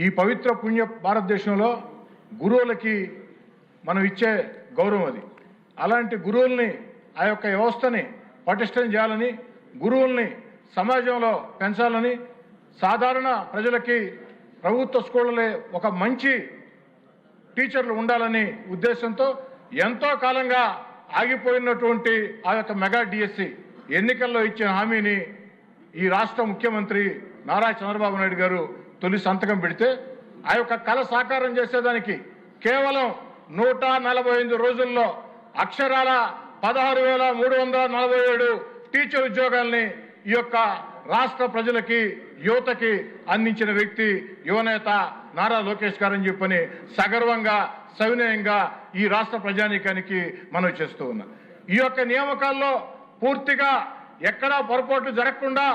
ఈ పవిత్ర పుణ్య భారతదేశంలో గురువులకి మనం ఇచ్చే గౌరవం అది. అలాంటి గురువుల్ని ఆ యొక్క వ్యవస్థని పటిష్టం చేయాలని, గురువుల్ని సమాజంలో పెంచాలని, సాధారణ ప్రజలకి ప్రభుత్వ స్కూళ్ళలో ఒక మంచి టీచర్లు ఉండాలని ఉద్దేశంతో ఎంతో కాలంగా ఆగిపోయినటువంటి ఆ యొక్క మెగా డిఎస్సి ఎన్నికల్లో ఇచ్చిన హామీని ఈ రాష్ట్ర ముఖ్యమంత్రి నారా చంద్రబాబు నాయుడు గారు తొలి సంతకం పెడితే ఆ యొక్క కళ సాకారం చేసేదానికి కేవలం 145 రోజుల్లో అక్షరాల 16,347 టీచర్ ఉద్యోగాల్ని ఈ యొక్క రాష్ట్ర ప్రజలకి, యువతకి అందించిన వ్యక్తి యువనేత నారా లోకేష్ గారని చెప్పని సగర్వంగా, సవినయంగా ఈ రాష్ట్ర ప్రజానీకానికి మనం చేస్తూ ఉన్నాం. ఈ యొక్క నియామకాల్లో పూర్తిగా ఎక్కడా పొరపాటు జరగకుండా,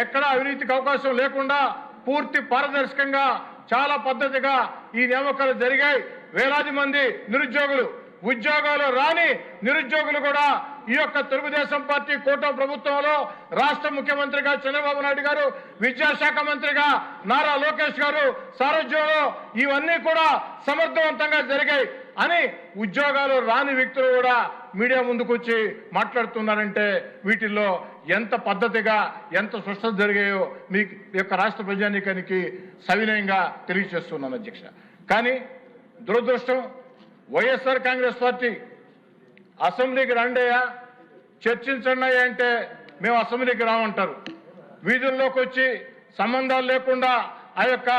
ఎక్కడా అవినీతికి అవకాశం లేకుండా పూర్తి పారదర్శకంగా చాలా పద్ధతిగా ఈ నియామకాలు జరిగాయి. వేలాది మంది నిరుద్యోగులు, ఉద్యోగాలు రాని నిరుద్యోగులు కూడా ఈ యొక్క తెలుగుదేశం పార్టీ కూటమి ప్రభుత్వంలో రాష్ట్ర ముఖ్యమంత్రిగా చంద్రబాబు నాయుడు గారు, విద్యాశాఖ మంత్రిగా నారా లోకేష్ గారు సారథ్యంలో ఇవన్నీ కూడా సమర్థవంతంగా జరిగాయి అని ఉద్యోగాలు రాని వ్యక్తులు కూడా మీడియా ముందుకు వచ్చి మాట్లాడుతున్నారంటే వీటిల్లో ఎంత పద్ధతిగా, ఎంత స్పష్టత జరిగాయో మీ యొక్క రాష్ట్ర ప్రజానీకానికి సవినయంగా తెలియజేస్తున్నాను అధ్యక్ష. కానీ దురదృష్టం, వైఎస్ఆర్ కాంగ్రెస్ పార్టీ అసెంబ్లీకి రండయ్యా, చర్చించండి అంటే మేము అసెంబ్లీకి రామంటారు. వీధుల్లోకి వచ్చి సంబంధాలు లేకుండా ఆ యొక్క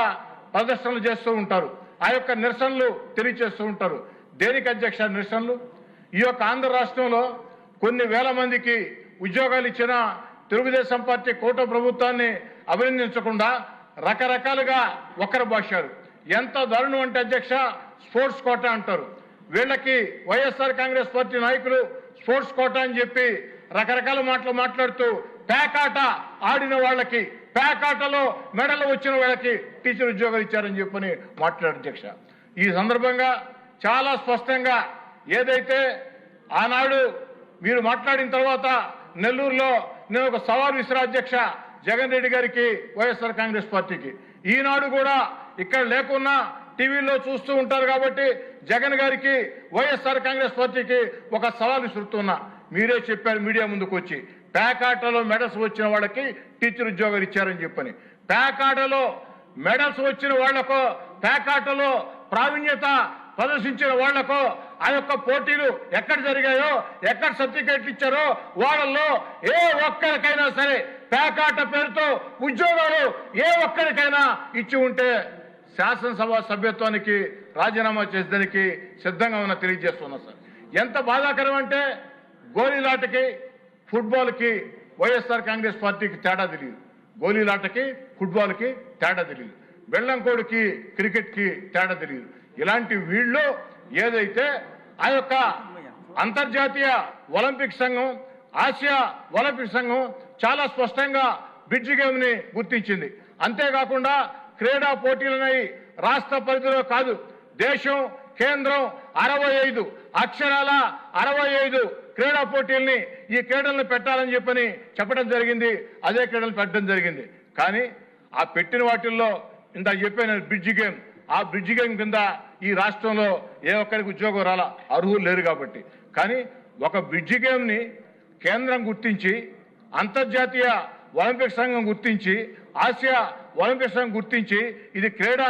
ప్రదర్శనలు చేస్తూ ఉంటారు, ఆ యొక్క నిరసనలు తెలియజేస్తూ ఉంటారు. దేనికి అధ్యక్ష నిరసనలు? ఈ యొక్క ఆంధ్ర రాష్ట్రంలో కొన్ని వేల మందికి ఉద్యోగాలు ఇచ్చిన తెలుగుదేశం పార్టీ కూటమి ప్రభుత్వాన్ని అభినందించకుండా రకరకాలుగా ఒకరు భాషారు. ఎంత దారుణం అంటే అధ్యక్ష, స్పోర్ట్స్ కోటా అంటారు. వీళ్ళకి వైఎస్ఆర్ కాంగ్రెస్ పార్టీ నాయకులు స్పోర్ట్స్ కోటా అని చెప్పి రకరకాల మాటలు మాట్లాడుతూ పేకాట ఆడిన వాళ్ళకి, పేకాటలో మెడలు వచ్చిన వాళ్ళకి టీచర్ ఉద్యోగాలు ఇచ్చారని చెప్పని మాట్లాడారు అధ్యక్ష. ఈ సందర్భంగా చాలా స్పష్టంగా ఏదైతే ఆనాడు మీరు మాట్లాడిన తర్వాత నెల్లూరులో నేను ఒక సవాల్ విసిరా అధ్యక్ష జగన్ రెడ్డి గారికి, వైఎస్ఆర్ కాంగ్రెస్ పార్టీకి. ఈనాడు కూడా ఇక్కడ లేకున్నా టీవీలో చూస్తూ ఉంటారు కాబట్టి జగన్ గారికి, వైఎస్ఆర్ కాంగ్రెస్ పార్టీకి ఒక సవాల్ విసురుతున్నా. మీరే చెప్పారు మీడియా ముందుకు వచ్చి, పేకాటలో మెడల్స్ వచ్చిన వాళ్ళకి టీచర్ ఉద్యోగాలు ఇచ్చారని చెప్పని. పేకాటలో మెడల్స్ వచ్చిన వాళ్లకో, పేకాటలో ప్రావీణ్యత ప్రదర్శించిన వాళ్లకో ఆ యొక్క పోటీలు ఎక్కడ జరిగాయో, ఎక్కడ సర్టిఫికేట్లు ఇచ్చారో వాళ్ళల్లో ఏ ఒక్కరికైనా సరే పేకాట పేరుతో ఉద్యోగాలు ఏ ఒక్కరికైనా ఇచ్చి ఉంటే శాసనసభ సభ్యత్వానికి రాజీనామా చేసేదానికి సిద్ధంగా ఉన్న తెలియజేస్తున్నా సార్. ఎంత బాధాకరం అంటే గోళీలాటకి, ఫుట్బాల్కి వైఎస్ఆర్ కాంగ్రెస్ పార్టీకి తేడా తెలియదు. గోళీలాటకి, ఫుట్బాల్కి తేడా తెలియదు. బెల్లంకోడికి, క్రికెట్కి తేడా తెలియదు. ఇలాంటి వీళ్ళు ఏదైతే ఆ యొక్క అంతర్జాతీయ ఒలింపిక్ సంఘం, ఆసియా ఒలింపిక్ సంఘం చాలా స్పష్టంగా బ్రిడ్జ్ గేమ్ని గుర్తించింది. అంతేకాకుండా క్రీడా పోటీలనై రాష్ట్ర పరిధిలో కాదు, దేశం, కేంద్రం 65 అక్షరాల 65 క్రీడా పోటీల్ని, ఈ క్రీడలను పెట్టాలని చెప్పడం జరిగింది. అదే క్రీడలు పెట్టడం జరిగింది. కానీ ఆ పెట్టిన వాటిల్లో ఇంత చెప్పిన బ్రిడ్జ్ గేమ్, ఆ బ్రిడ్జ్ గేమ్ కింద ఈ రాష్ట్రంలో ఏ ఒక్కరికి ఉద్యోగం రాలా, అర్హులు లేరు కాబట్టి. కానీ ఒక బ్రిడ్జ్ గేమ్ని కేంద్రం గుర్తించి, అంతర్జాతీయ ఒలింపిక్ సంఘం గుర్తించి, ఆసియా ఒలింపిక్ సంఘం గుర్తించి ఇది క్రీడా